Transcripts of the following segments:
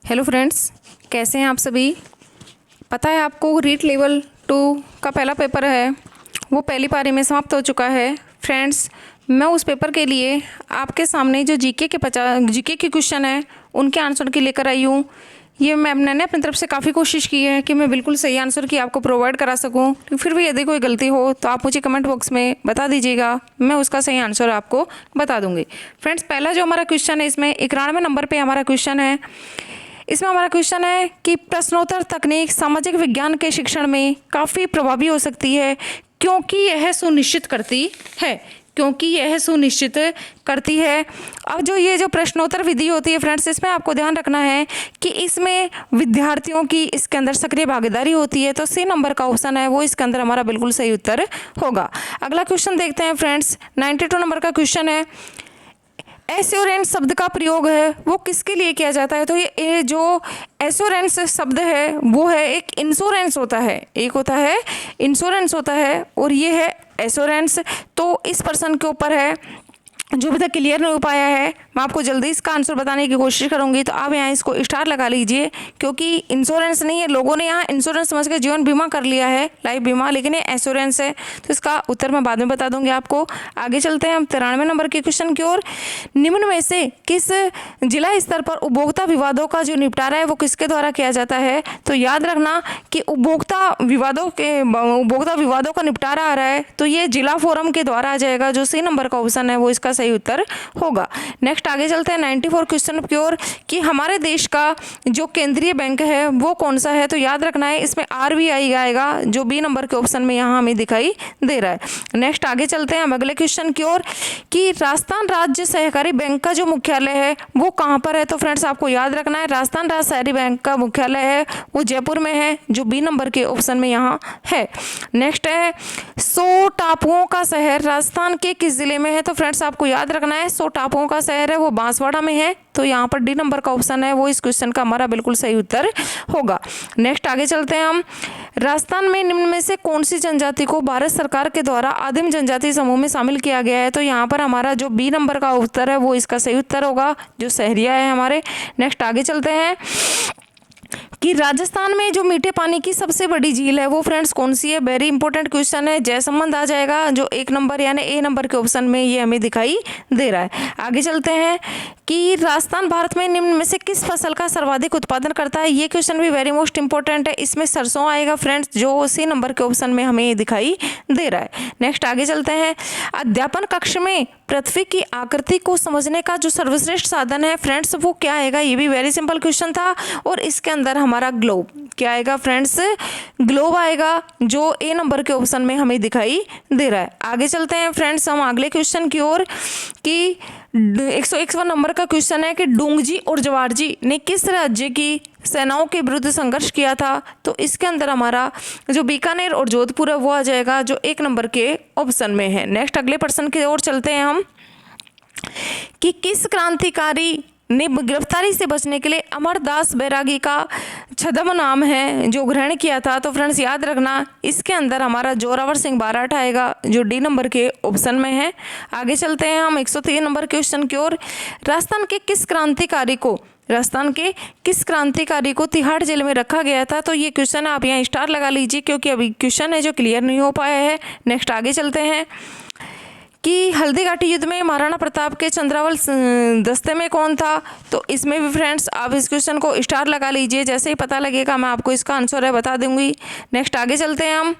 Hello friends, कैसे हैं आप सभी। पता है आपको रीट लेवल 2 का पहला पेपर है वो पहली पारी में समाप्त हो चुका है। फ्रेंड्स, मैं उस पेपर के लिए आपके सामने जो जीके के क्वेश्चन है उनके आंसर की लेकर आई हूँ। ये मैंने अपनी तरफ से काफ़ी कोशिश की है कि मैं बिल्कुल सही आंसर की आपको प्रोवाइड करा सकूं। फिर भी यदि कोई गलती हो तो आप मुझे कमेंट बॉक्स में बता दीजिएगा, मैं उसका सही आंसर आपको बता दूंगी। फ्रेंड्स, पहला जो हमारा क्वेश्चन है इसमें 91 नंबर पे हमारा क्वेश्चन है। इसमें हमारा क्वेश्चन है कि प्रश्नोत्तर तकनीक सामाजिक विज्ञान के शिक्षण में काफ़ी प्रभावी हो सकती है क्योंकि यह सुनिश्चित करती है। अब ये जो प्रश्नोत्तर विधि होती है फ्रेंड्स, इसमें आपको ध्यान रखना है कि इसमें विद्यार्थियों की इसके अंदर सक्रिय भागीदारी होती है। तो सी नंबर का ऑप्शन है वो इसके अंदर हमारा बिल्कुल सही उत्तर होगा। अगला क्वेश्चन देखते हैं फ्रेंड्स, 92 नंबर का क्वेश्चन है। एश्योरेंस शब्द का प्रयोग है वो किसके लिए किया जाता है। तो ये जो एश्योरेंस शब्द है वो है एक इंश्योरेंस होता है, एक होता है इंश्योरेंस होता है और ये है एश्योरेंस। तो इस पर्सन के ऊपर है जो अभी तक क्लियर नहीं हो पाया है, मैं आपको जल्दी इसका आंसर बताने की कोशिश करूंगी। तो आप यहाँ इसको स्टार लगा लीजिए क्योंकि इंश्योरेंस नहीं है, लोगों ने यहाँ इंश्योरेंस समझ के जीवन बीमा कर लिया है, लाइफ बीमा, लेकिन ये एश्योरेंस है। तो इसका उत्तर मैं बाद में बता दूंगी आपको। आगे चलते हैं हम 93 नंबर के क्वेश्चन की ओर। निम्न में से किस जिला स्तर पर उपभोक्ता विवादों का जो निपटारा है वो किसके द्वारा किया जाता है। तो याद रखना कि उपभोक्ता विवादों का निपटारा आ रहा है तो ये जिला फोरम के द्वारा आ जाएगा। जो सी नंबर का ऑप्शन है वो इसका सही उत्तर होगा। नेक्स्ट आगे चलते हैं 94 क्वेश्चन की ओर कि हमारे देश का जो केंद्रीय बैंक है वो कौन सा है। तो याद रखना है इसमें आरबीआई आएगा, जो बी नंबर के ऑप्शन में यहाँ हमें दिखाई दे रहा है। नेक्स्ट आगे चलते हैं हम अगले क्वेश्चन की ओर कि राजस्थान राज्य सहकारी बैंक का जो मुख्यालय है वो कहाँ पर है। तो फ्रेंड्स, आपको याद रखना है राजस्थान राज्य सहकारी बैंक का मुख्यालय है वो जयपुर में है, जो बी नंबर के ऑप्शन में यहाँ है। नेक्स्ट है 100 टापुओं का शहर राजस्थान के किस जिले में है। तो फ्रेंड्स, आपको याद रखना है 100 टापुओं का शहर है वो बांसवाड़ा में है। तो यहाँ पर डी नंबर का ऑप्शन है वो इस क्वेश्चन का हमारा बिल्कुल सही उत्तर होगा। नेक्स्ट आगे चलते हैं हम। राजस्थान में निम्न में से कौन सी जनजाति को भारत सरकार के द्वारा आदिम जनजाति समूह में शामिल किया गया है। तो यहाँ पर हमारा जो बी नंबर का उत्तर है वो इसका सही उत्तर होगा, जो सहरिया है हमारे। नेक्स्ट आगे चलते हैं कि राजस्थान में जो मीठे पानी की सबसे बड़ी झील है वो फ्रेंड्स कौन सी है। वेरी इंपॉर्टेंट क्वेश्चन है, जयसंबंध आ जाएगा, जो 1 नंबर यानी ए नंबर के ऑप्शन में ये हमें दिखाई दे रहा है। आगे चलते हैं कि राजस्थान भारत में निम्न में से किस फसल का सर्वाधिक उत्पादन करता है। ये क्वेश्चन भी वेरी मोस्ट इंपॉर्टेंट है, इसमें सरसों आएगा फ्रेंड्स, जो सी नंबर के ऑप्शन में हमें दिखाई दे रहा है। नेक्स्ट आगे चलते हैं। अध्यापन कक्ष में पृथ्वी की आकृति को समझने का जो सर्वश्रेष्ठ साधन है फ्रेंड्स वो क्या आएगा। ये भी वेरी सिंपल क्वेश्चन था और इसके अंदर हमारा ग्लोब क्या आएगा फ्रेंड्स, ग्लोब आएगा, जो ए नंबर के ऑप्शन में हमें दिखाई दे रहा है। आगे चलते हैं फ्रेंड्स हम अगले क्वेश्चन की ओर कि 101 नंबर का क्वेश्चन है कि डोंगजी और जवारजी ने किस राज्य की सेनाओं के विरुद्ध संघर्ष किया था। तो इसके अंदर हमारा जो बीकानेर और जोधपुर है वो आ जाएगा, जो 1 नंबर के ऑप्शन में है। नेक्स्ट अगले प्रश्न की ओर चलते हैं हम कि किस क्रांतिकारी ने गिरफ्तारी से बचने के लिए अमरदास बैरागी का छद्म नाम है जो ग्रहण किया था। तो फ्रेंड्स, याद रखना इसके अंदर हमारा जोरावर सिंह बाराट आएगा, जो डी नंबर के ऑप्शन में है। आगे चलते हैं हम 103 नंबर क्वेश्चन की ओर। राजस्थान के किस क्रांतिकारी को तिहाड़ जेल में रखा गया था। तो ये क्वेश्चन आप यहाँ स्टार लगा लीजिए क्योंकि अभी क्वेश्चन है जो क्लियर नहीं हो पाया है। नेक्स्ट आगे चलते हैं कि हल्दीघाटी युद्ध में महाराणा प्रताप के चंद्रावल दस्ते में कौन था। तो इसमें भी फ्रेंड्स आप इस क्वेश्चन को स्टार लगा लीजिए, जैसे ही पता लगेगा मैं आपको इसका आंसर है बता दूंगी। नेक्स्ट आगे चलते हैं हम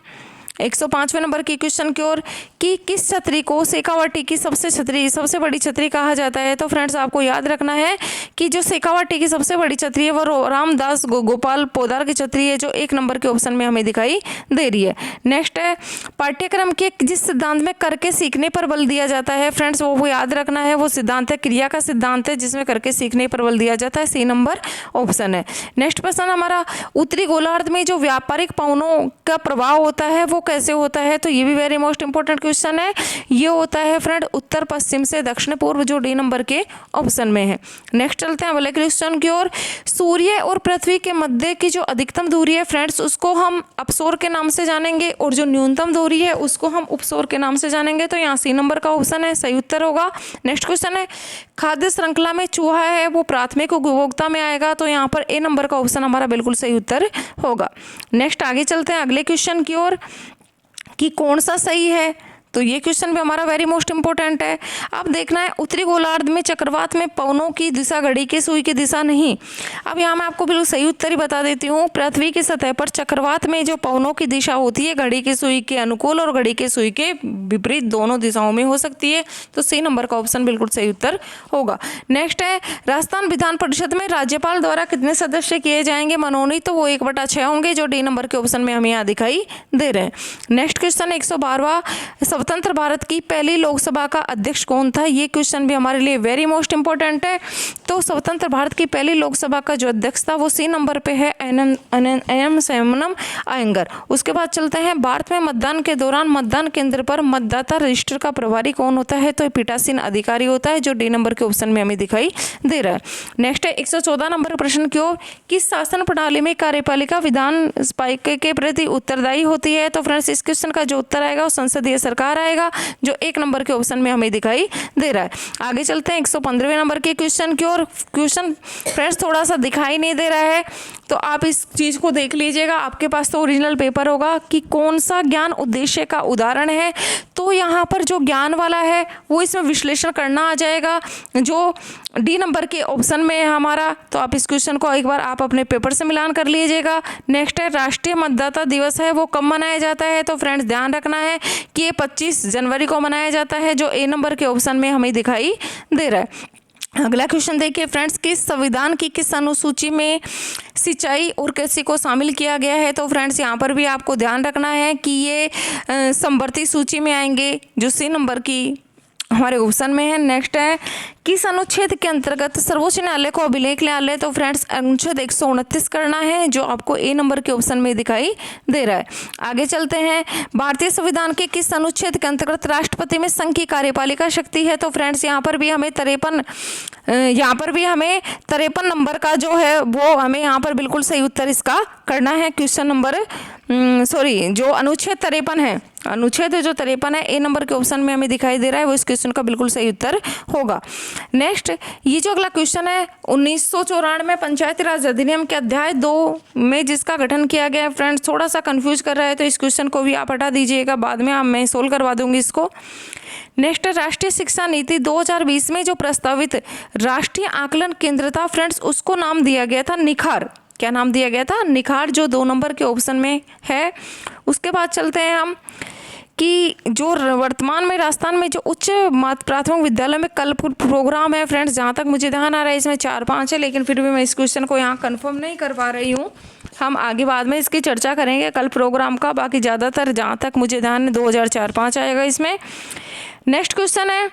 105वें नंबर की क्वेश्चन की ओर कि किस छतरी को शेखावाटी की सबसे बड़ी छतरी कहा जाता है। तो फ्रेंड्स, आपको याद रखना है कि जो शेखावाटी की सबसे बड़ी छतरी है वो रामदास गोपाल पोदार की छतरी है, जो 1 नंबर के ऑप्शन में हमें दिखाई दे रही है। नेक्स्ट है पाठ्यक्रम के जिस सिद्धांत में करके सीखने पर बल दिया जाता है फ्रेंड्स, वो याद रखना है वो सिद्धांत है क्रिया का सिद्धांत है, जिसमें करके सीखने पर बल दिया जाता है, सी नंबर ऑप्शन है। नेक्स्ट प्रश्न हमारा उत्तरी गोलार्ध में जो व्यापारिक पवनों का प्रभाव होता है वो कैसे होता है, तो ये भी वेरी मोस्ट इंपॉर्टेंट क्वेश्चन है। ये होता है फ्रेंड उत्तर पश्चिम से दक्षिण पूर्व, जो डी नंबर के ऑप्शन में है। नेक्स्ट चलते हैं अगले क्वेश्चन की ओर। सूर्य और पृथ्वी के मध्य की जो अधिकतम दूरी है फ्रेंड्स, उसको हम अपसौर के नाम से जानेंगे, और जो न्यूनतम दूरी है उसको हम उपसौर के नाम से जानेंगे। तो यहाँ सी नंबर का ऑप्शन है, सही उत्तर होगा। नेक्स्ट क्वेश्चन है, खाद्य श्रृंखला में चूहा है वो प्राथमिक उपभोक्ता में आएगा, तो यहाँ पर ए नंबर का ऑप्शन हमारा बिल्कुल सही उत्तर होगा। नेक्स्ट आगे चलते हैं अगले क्वेश्चन की ओर कि कौन सा सही है, तो ये क्वेश्चन भी हमारा वेरी मोस्ट इंपॉर्टेंट है। अब देखना है उत्तरी गोलार्ध में चक्रवात में पवनों की दिशा घड़ी की सुई की दिशा नहीं। अब यहाँ मैं आपको बिल्कुल सही उत्तर ही बता देती हूँ। पृथ्वी की सतह पर चक्रवात में जो पवनों की दिशा होती है घड़ी की सुई के अनुकूल और घड़ी की सुई के विपरीत दोनों दिशाओं में हो सकती है, तो सी नंबर का ऑप्शन बिल्कुल सही उत्तर होगा। नेक्स्ट है, राजस्थान विधान परिषद में राज्यपाल द्वारा कितने सदस्य किए जाएंगे मनोनीत, तो वो 1/6 होंगे, जो डी नंबर के ऑप्शन में हमें यहाँ दिखाई दे रहे हैं। नेक्स्ट क्वेश्चन 112वां, स्वतंत्र भारत की पहली लोकसभा का अध्यक्ष कौन था। ये क्वेश्चन भी हमारे लिए वेरी मोस्ट इंपॉर्टेंट है। तो स्वतंत्र भारत की पहली लोकसभा का जो अध्यक्ष था वो सी नंबर पे है, एम सोमनाथ अयंगर। उसके बाद चलते हैं, भारत में मतदान के दौरान मतदान केंद्र पर मतदाता रजिस्टर का प्रभारी कौन होता है, तो पीठासीन अधिकारी होता है, जो डी नंबर के ऑप्शन में हमें दिखाई दे रहा है। नेक्स्ट है 114 नंबर प्रश्न की ओर, किस शासन प्रणाली में कार्यपालिका विधान के प्रति उत्तरदायी होती है। तो फ्रेंड्स इस क्वेश्चन का जो उत्तर आएगा वो संसदीय सरकार आएगा, जो 1 नंबर के ऑप्शन में हमें दिखाई दे रहा है। आगे चलते हैं 115वें नंबर के क्वेश्चन की ओर। क्वेश्चन फ्रेंड्स थोड़ा सा दिखाई नहीं दे रहा है, तो आप इस चीज को देख लीजिएगा, आपके पास तो ओरिजिनल पेपर होगा कि कौन सा ज्ञान उद्देश्य का उदाहरण है। तो यहाँ पर जो ज्ञान वाला है वो इसमें विश्लेषण करना आ जाएगा, जो डी नंबर के ऑप्शन में है हमारा। तो आप इस क्वेश्चन को एक बार आप अपने पेपर से मिलान कर लीजिएगा। नेक्स्ट है, राष्ट्रीय मतदाता दिवस है वो कब मनाया जाता है। तो फ्रेंड्स ध्यान रखना है कि ये 25 जनवरी को मनाया जाता है, जो ए नंबर के ऑप्शन में हमें दिखाई दे रहा है। अगला क्वेश्चन देखिए फ्रेंड्स, किस संविधान की किस अनुसूची में सिंचाई और कृषि को शामिल किया गया है। तो फ्रेंड्स यहाँ पर भी आपको ध्यान रखना है कि ये समवर्ती सूची में आएंगे, जो सी नंबर की हमारे ऑप्शन में है। नेक्स्ट है, किस अनुच्छेद के अंतर्गत सर्वोच्च न्यायालय को अभिलेख न्यायालय। तो फ्रेंड्स अनुच्छेद 129 करना है, जो आपको ए नंबर के ऑप्शन में दिखाई दे रहा है। आगे चलते हैं, भारतीय संविधान के किस अनुच्छेद के अंतर्गत राष्ट्रपति में संघ की कार्यपालिका शक्ति है। तो फ्रेंड्स यहाँ पर भी हमें 53 नंबर का जो है वो हमें यहाँ पर बिल्कुल सही उत्तर इसका करना है। क्वेश्चन नंबर जो अनुच्छेद 53 है, अनुच्छेद जो 53 है, ए नंबर के ऑप्शन में हमें दिखाई दे रहा है, वो इस क्वेश्चन का बिल्कुल सही उत्तर होगा। नेक्स्ट, ये जो अगला क्वेश्चन है 1994 पंचायती राज अधिनियम के अध्याय 2 में जिसका गठन किया गया है। फ्रेंड्स थोड़ा सा कंफ्यूज कर रहा है, तो इस क्वेश्चन को भी आप हटा दीजिएगा, बाद में मैं सोल्व करवा दूंगी इसको। नेक्स्ट, राष्ट्रीय शिक्षा नीति 2020 में जो प्रस्तावित राष्ट्रीय आकलन केंद्र था फ्रेंड्स, उसको नाम दिया गया था निखार। क्या नाम दिया गया था? निखार, जो 2 नंबर के ऑप्शन में है। उसके बाद चलते हैं हम कि जो वर्तमान में राजस्थान में जो उच्च प्राथमिक विद्यालय में कल प्रोग्राम है फ्रेंड्स, जहाँ तक मुझे ध्यान आ रहा है इसमें 4-5 है, लेकिन फिर भी मैं इस क्वेश्चन को यहाँ कंफर्म नहीं कर पा रही हूँ। हम आगे बाद में इसकी चर्चा करेंगे कल प्रोग्राम का। बाकी ज़्यादातर जहाँ तक मुझे ध्यान है 2004-5 आएगा इसमें। नेक्स्ट क्वेश्चन है,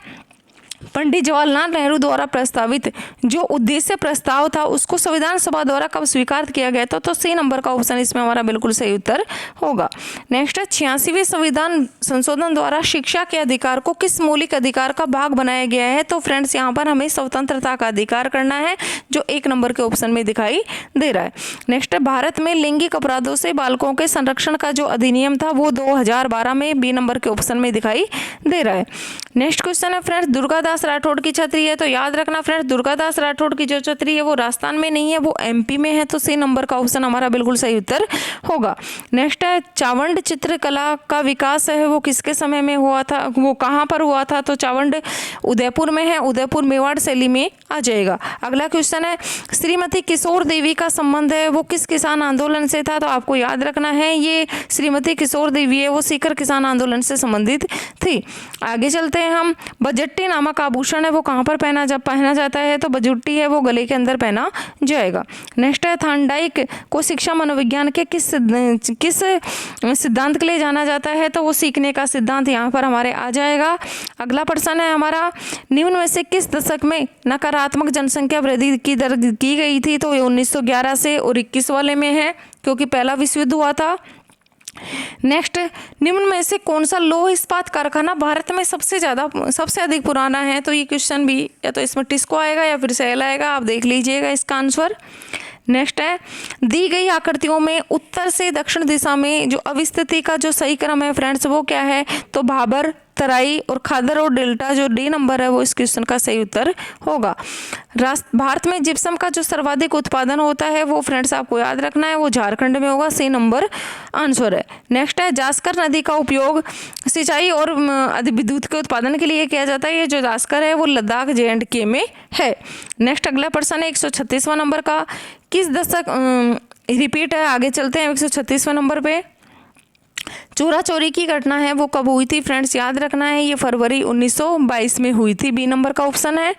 पंडित जवाहरलाल नेहरू द्वारा प्रस्तावित जो उद्देश्य प्रस्ताव था उसको संविधान सभा द्वारा कब स्वीकार किया गया था। तो सी नंबर का ऑप्शन इसमें हमारा बिल्कुल सही उत्तर होगा। नेक्स्ट है, 86वें संविधान संशोधन द्वारा शिक्षा के अधिकार को किस मौलिक अधिकार का भाग बनाया गया है। तो फ्रेंड्स यहाँ पर हमें स्वतंत्रता का अधिकार करना है, जो 1 नंबर के ऑप्शन में दिखाई दे रहा है। नेक्स्ट है, भारत में लैंगिक अपराधों से बालकों के संरक्षण का जो अधिनियम था वो 2012 में बी नंबर के ऑप्शन में दिखाई दे रहा है। नेक्स्ट क्वेश्चन है फ्रेंड्स, दुर्गादास राठौड़ की छतरी है। तो याद रखना फ्रेंड्स, दुर्गादास राठौड़ की जो छतरी है वो राजस्थान में नहीं है, वो एमपी में है, तो सी नंबर का ऑप्शन हमारा बिल्कुल सही उत्तर होगा। नेक्स्ट है, चावंड चित्रकला का विकास है वो किसके समय में हुआ था, वो कहाँ पर हुआ था। तो चावंड उदयपुर में है, उदयपुर मेवाड़ शैली में आ जाएगा। अगला क्वेश्चन है, श्रीमती किशोर देवी का संबंध है वो किस किसान आंदोलन से था। तो आपको याद रखना है ये श्रीमती किशोर देवी है वो सीकर किसान आंदोलन से संबंधित थी। आगे चलते हैं हम, बजट्टी नामक आभूषण है वो कहाँ पर पहना जाता है। तो बजुट्टी है वो गले के अंदर पहना जाएगा। नेक्स्ट है, थांडाइक को शिक्षा मनोविज्ञान के किस सिद्धांत के लिए जाना जाता है। तो वो सीखने का सिद्धांत यहाँ पर हमारे आ जाएगा। अगला प्रश्न है हमारा, निम्न में से किस दशक में नकारात्मक जनसंख्या वृद्धि की दर की गई थी। तो ये 1911 से और 21 वाले में है, क्योंकि पहला विश्व युद्ध हुआ था। नेक्स्ट, निम्न में से कौन सा लौह इस्पात कारखाना भारत में सबसे अधिक पुराना है? तो ये क्वेश्चन भी या तो इसमें टिस्को आएगा या फिर सेल आएगा, आप देख लीजिएगा इसका आंसर। नेक्स्ट है, दी गई आकृतियों में उत्तर से दक्षिण दिशा में जो अवस्थिति का जो सही क्रम है फ्रेंड्स वो क्या है? तो भाबर, तराई और खादर और डेल्टा, जो डी नंबर है वो इस क्वेश्चन का सही उत्तर होगा। भारत में जिप्सम का जो सर्वाधिक उत्पादन होता है वो फ्रेंड्स आपको याद रखना है, वो झारखंड में होगा, सी नंबर आंसर है। नेक्स्ट है, जास्कर नदी का उपयोग सिंचाई और विद्युत के उत्पादन के लिए किया जाता है। ये जो जास्कर है वो लद्दाख J&K में है। नेक्स्ट अगला प्रश्न है 136वां नंबर का, किस दशक रिपीट है, आगे चलते हैं 136वां नंबर पे। चोरा चोरी की घटना है वो कब हुई थी फ्रेंड्स? याद रखना है, ये फरवरी 1922 में हुई थी, बी नंबर का ऑप्शन है।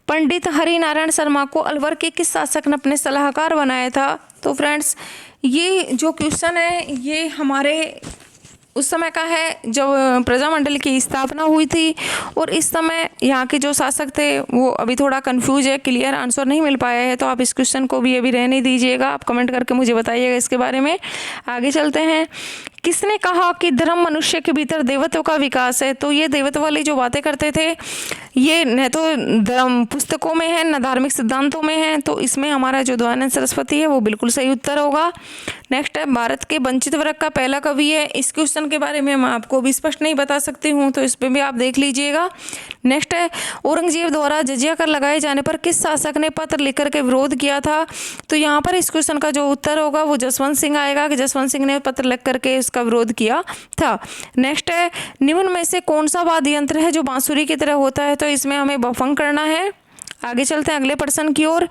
पंडित हरिनारायण शर्मा को अलवर के किस शासक ने अपने सलाहकार बनाया था? तो फ्रेंड्स ये जो क्वेश्चन है ये हमारे उस समय का है जब प्रजामंडल की स्थापना हुई थी, और इस समय यहाँ के जो शासक थे वो अभी थोड़ा कंफ्यूज है, क्लियर आंसर नहीं मिल पाया है, तो आप इस क्वेश्चन को भी अभी रहने दीजिएगा, आप कमेंट करके मुझे बताइएगा इसके बारे में। आगे चलते हैं, किसने कहा कि धर्म मनुष्य के भीतर देवत्व का विकास है? तो ये देवत्व वाली जो बातें करते थे ये न तो धर्म पुस्तकों में है न धार्मिक सिद्धांतों में है, तो इसमें हमारा जो दयानंद सरस्वती है वो बिल्कुल सही उत्तर होगा। नेक्स्ट है, भारत के वंचित वर्ग का पहला कवि है। इस क्वेश्चन के बारे में मैं आपको भी स्पष्ट नहीं बता सकती हूँ, तो इस पर भी आप देख लीजिएगा। नेक्स्ट है, औरंगजेब द्वारा जजिया कर लगाए जाने पर किस शासक ने पत्र लिखकर के विरोध किया था? तो यहाँ पर इस क्वेश्चन का जो उत्तर होगा वो जसवंत सिंह आएगा, कि जसवंत सिंह ने पत्र लिख करके इसका विरोध किया था। नेक्स्ट है, निम्न में से कौन सा वाद्य यंत्र है जो बांसुरी की तरह होता है? तो इसमें हमें बफंग करना है। आगे चलते हैं अगले प्रश्न की ओर,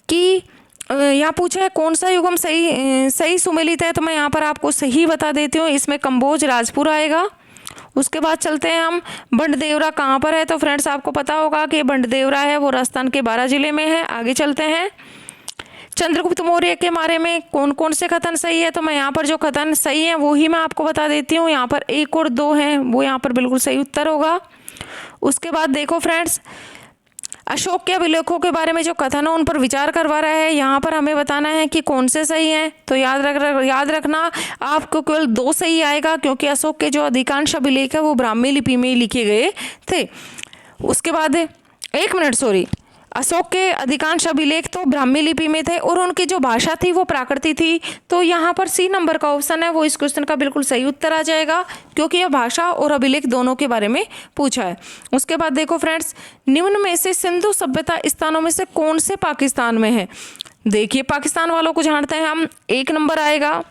कि यहाँ पूछा है कौन सा युगम सही सुमेलित है? तो मैं यहाँ पर आपको सही बता देती हूँ, इसमें कंबोज राजपुर आएगा। उसके बाद चलते हैं हम, बंडदेवरा कहाँ पर है? तो फ्रेंड्स आपको पता होगा कि बंडदेवरा है वो राजस्थान के बारां जिले में है। आगे चलते हैं, चंद्रगुप्त मौर्य के बारे में कौन कौन से कथन सही है? तो मैं यहाँ पर जो कथन सही है वो ही मैं आपको बता देती हूँ। यहाँ पर 1 और 2 हैं, वो यहाँ पर बिल्कुल सही उत्तर होगा। उसके बाद देखो फ्रेंड्स, अशोक के अभिलेखों के बारे में जो कथन है उन पर विचार करवा रहा है, यहाँ पर हमें बताना है कि कौन से सही हैं। तो याद रखना आपको केवल 2 सही आएगा, क्योंकि अशोक के जो अधिकांश अभिलेख है वो ब्राह्मी लिपि में ही लिखे गए थे। उसके बाद अशोक के अधिकांश अभिलेख तो ब्राह्मी लिपि में थे और उनकी जो भाषा थी वो प्राकृति थी। तो यहाँ पर सी नंबर का ऑप्शन है वो इस क्वेश्चन का बिल्कुल सही उत्तर आ जाएगा, क्योंकि यह भाषा और अभिलेख दोनों के बारे में पूछा है। उसके बाद देखो फ्रेंड्स, निम्न में से सिंधु सभ्यता स्थानों में से कौन से पाकिस्तान में है? देखिए पाकिस्तान वालों को जानते हैं हम, 1 नंबर आएगा,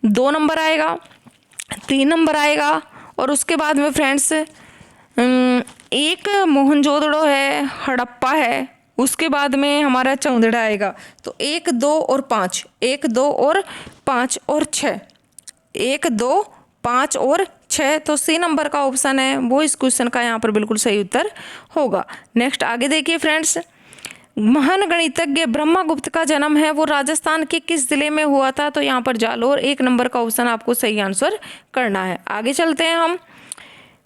2 नंबर आएगा, 3 नंबर आएगा, और उसके बाद में फ्रेंड्स एक मोहनजोदड़ो है, हड़प्पा है, उसके बाद में हमारा चौंदड़ा आएगा। तो 1, 2 और 5, 1, 2 और 5 और 6, 1, 2, 5 और 6, तो सी नंबर का ऑप्शन है वो इस क्वेश्चन का यहाँ पर बिल्कुल सही उत्तर होगा। नेक्स्ट आगे देखिए फ्रेंड्स, महान गणितज्ञ ब्रह्मगुप्त का जन्म है वो राजस्थान के किस जिले में हुआ था? तो यहाँ पर जालोर, 1 नंबर का ऑप्शन आपको सही आंसर करना है। आगे चलते हैं हम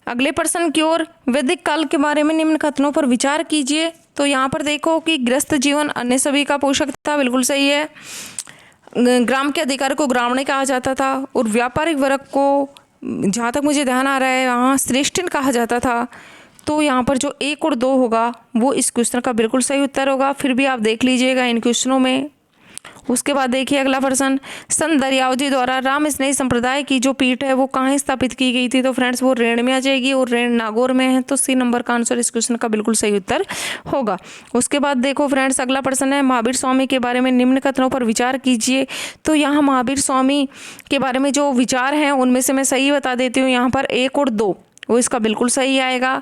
अगले प्रश्न की ओर, वैदिक काल के बारे में निम्न कथनों पर विचार कीजिए। तो यहाँ पर देखो कि गृहस्थ जीवन अन्य सभी का पोषक था, बिल्कुल सही है। ग्राम के अधिकार को ग्रामणी कहा जाता था, और व्यापारिक वर्ग को जहाँ तक मुझे ध्यान आ रहा है यहाँ श्रेष्ठिन कहा जाता था। तो यहाँ पर जो 1 और 2 होगा वो इस क्वेश्चन का बिल्कुल सही उत्तर होगा, फिर भी आप देख लीजिएगा इन क्वेश्चनों में। उसके बाद देखिए अगला प्रश्न, संत दरियावजी द्वारा राम स्नेही संप्रदाय की जो पीठ है वो कहाँ स्थापित की गई थी? तो फ्रेंड्स वो रेण में आ जाएगी, और रेण नागौर में है, तो सी नंबर का आंसर इस क्वेश्चन का बिल्कुल सही उत्तर होगा। उसके बाद देखो फ्रेंड्स अगला प्रश्न है, महावीर स्वामी के बारे में निम्न कथनों पर विचार कीजिए। तो यहाँ महावीर स्वामी के बारे में जो विचार हैं उनमें से मैं सही बता देती हूँ। यहाँ पर 1 और 2 वो इसका बिल्कुल सही आएगा,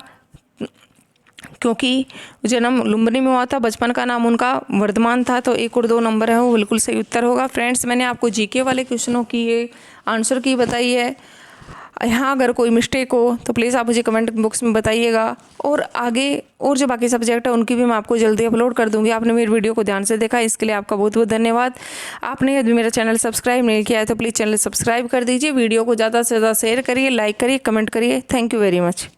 क्योंकि जन्म लुम्बिनी में हुआ था, बचपन का नाम उनका वर्धमान था, तो 1 और 2 नंबर है वो बिल्कुल सही उत्तर होगा। फ्रेंड्स मैंने आपको जीके वाले क्वेश्चनों की ये आंसर की बताई है। यहाँ अगर कोई मिस्टेक हो तो प्लीज़ आप मुझे कमेंट बॉक्स में बताइएगा, और आगे और जो बाकी सब्जेक्ट है उनकी भी मैं आपको जल्दी अपलोड कर दूँगी। आपने मेरी वीडियो को ध्यान से देखा, इसके लिए आपका बहुत बहुत धन्यवाद। आपने यदि मेरा चैनल सब्सक्राइब नहीं किया है तो प्लीज़ चैनल सब्सक्राइब कर दीजिए, वीडियो को ज़्यादा से ज़्यादा शेयर करिए, लाइक करिए, कमेंट करिए। Thank you very much.